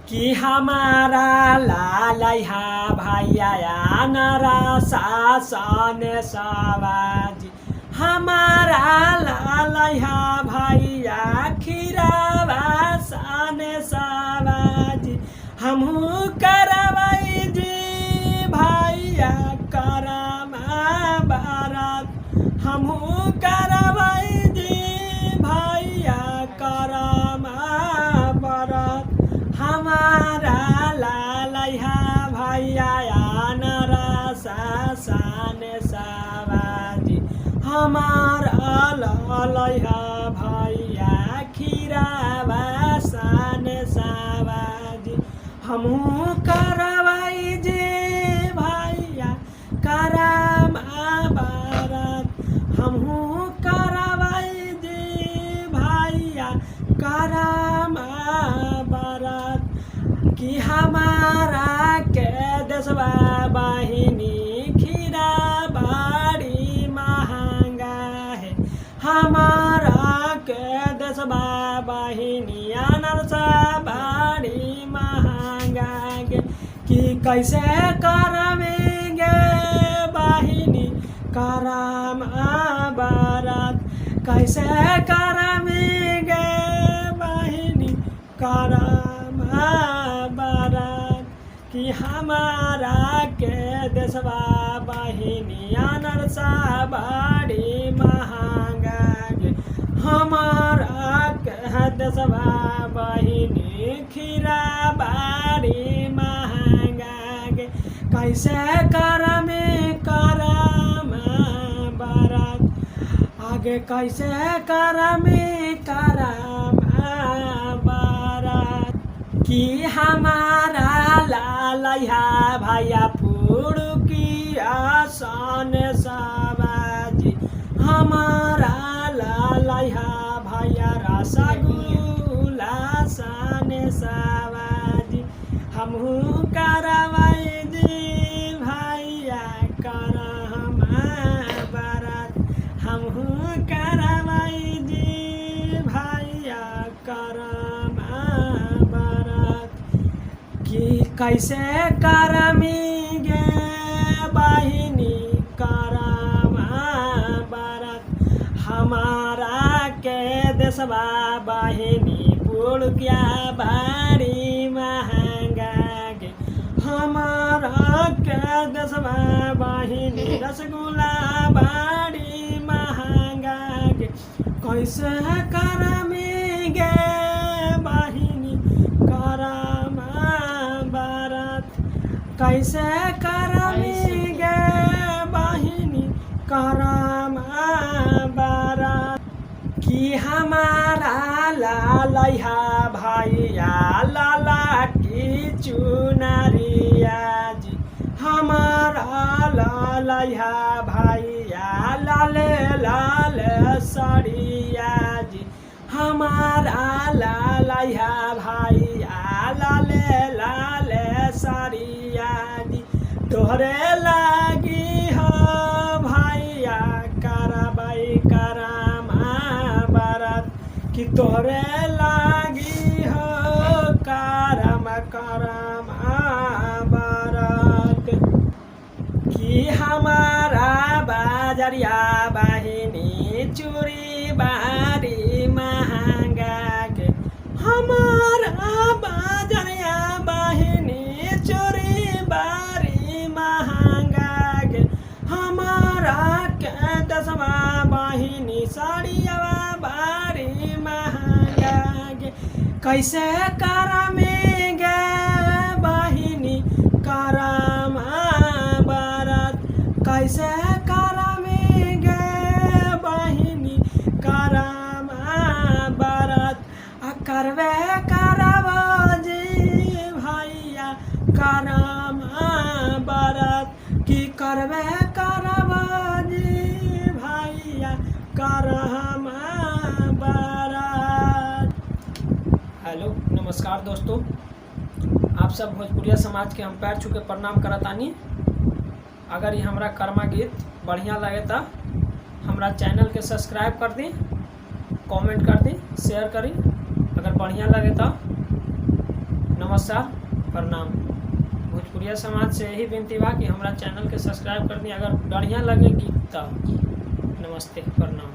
कि हमारा लालैहा भैया नरा शासन सवाजी हमारा लालैहा भैया खीरावा सन सवाजी हमहू करवाई जी भैया करमा बारात हमहू करवाई जी भैया करमा बारात हमारा लालैहा भैया नरा शासन सवाजी हमारा लालैहा भैया खीरावा सन सवाजी हमहू करवाई जे भैया करमा बारात हमहू करवाई जे भैया करमा बारात कि हमारा के देशवा बहिनी खीरा बड़ी महंगा है हमारा के देशवा बहिनी अनरसा बड़ी महंगा गे कि कैसे करमेंगे बहिनी करमा बारात कैसे करमेंगे बहिनी करमा बारात कि हमारा के देशवा बहिनी अनरसा बड़ी महंगा गे हमारा के देशवा बहिनी खीरा बड़ी महंगा गे कैसे करमे करमा बारात आगे कैसे करमे करमा बारात कि हमारा लालैहा भैया फुड़किया सन सवाजी हमारा लालैहा भैया रसगुल्ला सन सवाजी हमहू करवाई जी भैया करमा बारात हमहू करवाई जी भैया करमा बारात कि कैसे करमेंगे बहिनी करमा बारात हमारा के देशवा बहिनी पुड़किया बड़ी महंगा गे हमारा के देशवा बहिनी रसगुल्ला बड़ी महंगा गे कैसे करमेंगे बहिनी करमा बारात कैसे करमेंगे बहिनी करमा बारात कि हमारा लालैहा भैया लाला की चुनरिया जी हमारा लालैहा भैया लाले लाल सड़िया जी हमारा लालैहा भैया लाले लाल सड़िया जी तोहरे लागी हो भैया करबै करमा बारात कि तोहरे लागी हो करमा बारात कि हमारा बाजरिया बहिनी चूड़ी बारी महंगा के हमारा बाजरिया बहिनी चूड़ी बारी महंगा के हमारा के दसवा बहिनी साड़िया बारी महंगा के कैसे करमेंगे बहिनी करमा बारात कैसे करमेंगे बहिनी करमा बारात करवे करवा जी भैया करमा बारात कि करवे करवा जी भैया करमा बारात। हेलो नमस्कार दोस्तों, आप सब भोजपुरिया समाज के हम पैर छू के प्रणाम करतानी। अगर ये हमारा कर्मा गीत बढ़िया लगे तो हमारा चैनल के सब्सक्राइब कर दी, कमेंट कर दी, शेयर करी। अगर बढ़िया लगे तो नमस्कार। नमस्कार, प्रणाम। भोजपुरिया समाज से यही विनती बा कि हमारा चैनल के सब्सक्राइब कर दी। अगर बढ़िया लगे गीत तो नमस्ते, प्रणाम।